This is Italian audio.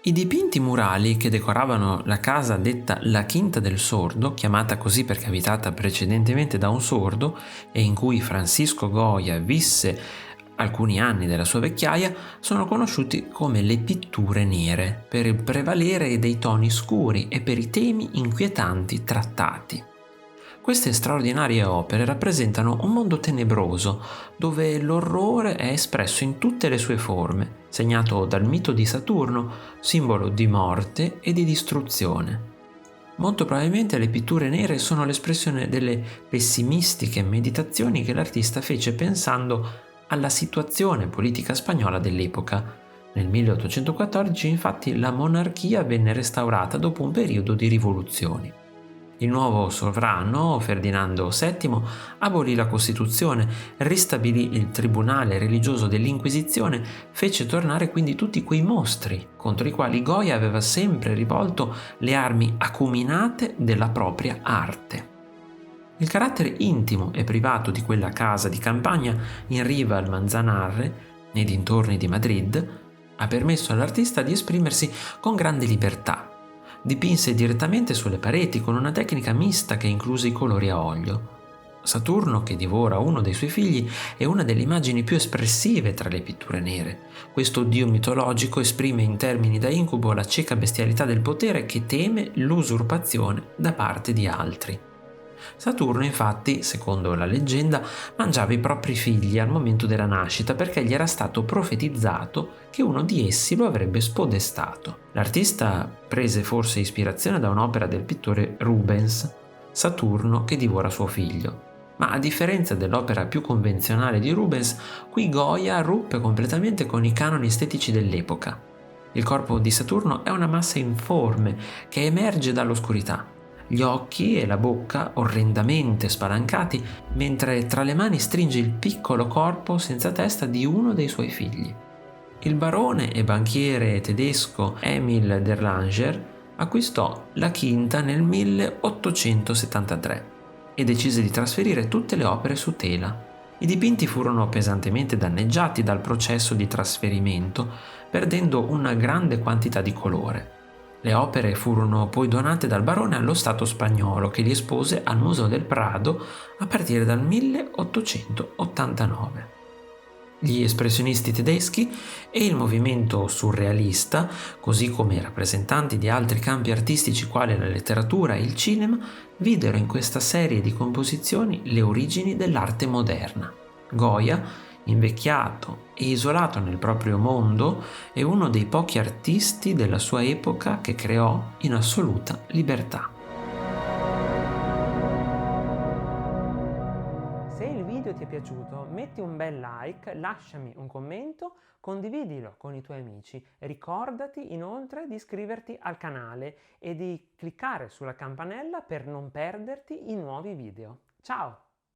I dipinti murali che decoravano la casa detta la Quinta del Sordo, chiamata così perché abitata precedentemente da un sordo e in cui Francisco Goya visse alcuni anni della sua vecchiaia, sono conosciuti come le pitture nere per il prevalere dei toni scuri e per i temi inquietanti trattati. Queste straordinarie opere rappresentano un mondo tenebroso, dove l'orrore è espresso in tutte le sue forme, segnato dal mito di Saturno, simbolo di morte e di distruzione. Molto probabilmente le pitture nere sono l'espressione delle pessimistiche meditazioni che l'artista fece pensando alla situazione politica spagnola dell'epoca. Nel 1814, infatti, la monarchia venne restaurata dopo un periodo di rivoluzioni. Il nuovo sovrano, Ferdinando VII, abolì la Costituzione, ristabilì il tribunale religioso dell'Inquisizione, fece tornare quindi tutti quei mostri contro i quali Goya aveva sempre rivolto le armi acuminate della propria arte. Il carattere intimo e privato di quella casa di campagna in riva al Manzanarre, nei dintorni di Madrid, ha permesso all'artista di esprimersi con grande libertà. Dipinse direttamente sulle pareti con una tecnica mista che incluse i colori a olio. Saturno, che divora uno dei suoi figli, è una delle immagini più espressive tra le pitture nere. Questo dio mitologico esprime in termini da incubo la cieca bestialità del potere che teme l'usurpazione da parte di altri. Saturno, infatti, secondo la leggenda, mangiava i propri figli al momento della nascita perché gli era stato profetizzato che uno di essi lo avrebbe spodestato. L'artista prese forse ispirazione da un'opera del pittore Rubens, Saturno che divora suo figlio. Ma a differenza dell'opera più convenzionale di Rubens, qui Goya ruppe completamente con i canoni estetici dell'epoca. Il corpo di Saturno è una massa informe che emerge dall'oscurità. Gli occhi e la bocca orrendamente spalancati, mentre tra le mani stringe il piccolo corpo senza testa di uno dei suoi figli. Il barone e banchiere tedesco Emil d'Erlanger acquistò la Quinta nel 1873 e decise di trasferire tutte le opere su tela. I dipinti furono pesantemente danneggiati dal processo di trasferimento, perdendo una grande quantità di colore. Le opere furono poi donate dal barone allo Stato spagnolo, che li espose al Museo del Prado a partire dal 1889. Gli espressionisti tedeschi e il movimento surrealista, così come i rappresentanti di altri campi artistici quali la letteratura e il cinema, videro in questa serie di composizioni le origini dell'arte moderna. Goya, invecchiato e isolato nel proprio mondo, è uno dei pochi artisti della sua epoca che creò in assoluta libertà. Se il video ti è piaciuto, metti un bel like, lasciami un commento, condividilo con i tuoi amici. Ricordati inoltre di iscriverti al canale e di cliccare sulla campanella per non perderti i nuovi video. Ciao!